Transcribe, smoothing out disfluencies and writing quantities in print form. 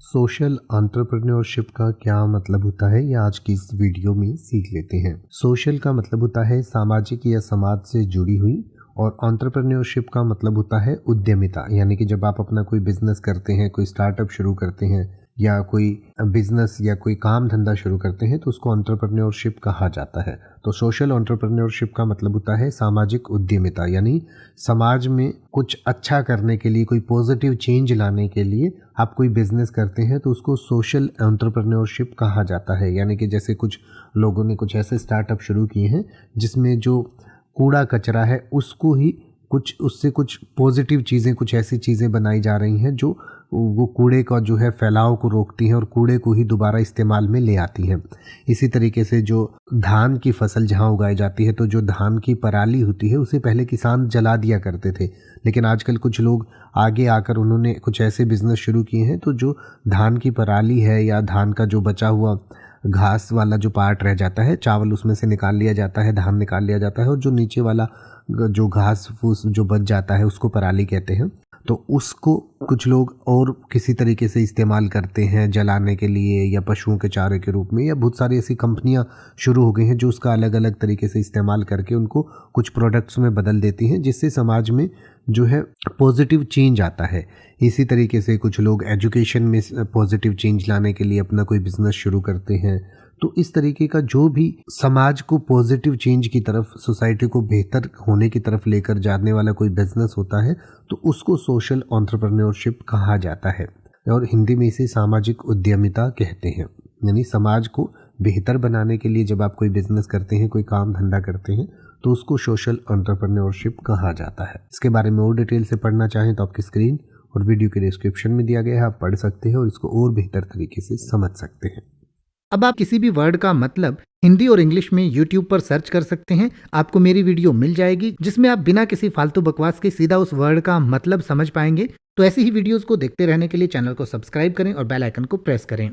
Social entrepreneurship का क्या मतलब होता है, ये आज की इस वीडियो में सीख लेते हैं। सोशल का मतलब होता है सामाजिक या समाज से जुड़ी हुई, और एंटरप्रेन्योरशिप का मतलब होता है उद्यमिता। यानी कि जब आप अपना कोई बिजनेस करते हैं, कोई स्टार्टअप शुरू करते हैं या कोई बिजनेस या कोई काम धंधा शुरू करते हैं, तो उसको एंटरप्रेन्योरशिप कहा जाता है। तो सोशल एंटरप्रेन्योरशिप का मतलब होता है सामाजिक उद्यमिता, यानी समाज में कुछ अच्छा करने के लिए, कोई पॉजिटिव चेंज लाने के लिए आप कोई बिजनेस करते हैं तो उसको सोशल एंटरप्रेन्योरशिप कहा जाता है। यानी कि जैसे कुछ लोगों ने कुछ ऐसे स्टार्टअप शुरू किए हैं जिसमें जो कूड़ा कचरा है उसको ही कुछ उससे कुछ पॉजिटिव चीज़ें, कुछ ऐसी चीज़ें बनाई जा रही हैं जो वो कूड़े का जो है फैलाव को रोकती हैं और कूड़े को ही दोबारा इस्तेमाल में ले आती हैं। इसी तरीके से जो धान की फसल जहाँ उगाई जाती है, तो जो धान की पराली होती है उसे पहले किसान जला दिया करते थे, लेकिन आजकल कुछ लोग आगे आकर उन्होंने कुछ ऐसे बिजनेस शुरू किए हैं तो जो धान की पराली है या धान का जो बचा हुआ घास वाला जो पार्ट रह जाता है, चावल उसमें से निकाल लिया जाता है, धान निकाल लिया जाता है, और जो नीचे वाला जो घास फूस जो बच जाता है उसको पराली कहते हैं। तो उसको कुछ लोग और किसी तरीके से इस्तेमाल करते हैं जलाने के लिए या पशुओं के चारे के रूप में, या बहुत सारी ऐसी कंपनियां शुरू हो गई हैं जो उसका अलग अलग तरीके से इस्तेमाल करके उनको कुछ प्रोडक्ट्स में बदल देती हैं, जिससे समाज में जो है पॉजिटिव चेंज आता है। इसी तरीके से कुछ लोग एजुकेशन में पॉजिटिव चेंज लाने के लिए अपना कोई बिजनेस शुरू करते हैं। तो इस तरीके का जो भी समाज को पॉजिटिव चेंज की तरफ, सोसाइटी को बेहतर होने की तरफ लेकर जाने वाला कोई बिजनेस होता है तो उसको सोशल एंटरप्रेन्योरशिप कहा जाता है, और हिंदी में इसे सामाजिक उद्यमिता कहते हैं। यानी समाज को बेहतर बनाने के लिए जब आप कोई बिजनेस करते हैं, कोई काम धंधा करते हैं, तो उसको सोशल एंटरप्रेन्योरशिप कहा जाता है। इसके बारे में और डिटेल से पढ़ना चाहें तो आपकी स्क्रीन और वीडियो के डिस्क्रिप्शन में दिया गया है, आप पढ़ सकते हैं और इसको और बेहतर तरीके से समझ सकते हैं। अब आप किसी भी वर्ड का मतलब हिंदी और इंग्लिश में YouTube पर सर्च कर सकते हैं। आपको मेरी वीडियो मिल जाएगी जिसमें आप बिना किसी फालतू बकवास के सीधा उस वर्ड का मतलब समझ पाएंगे। तो ऐसी ही वीडियोस को देखते रहने के लिए चैनल को सब्सक्राइब करें और बेल आइकन को प्रेस करें।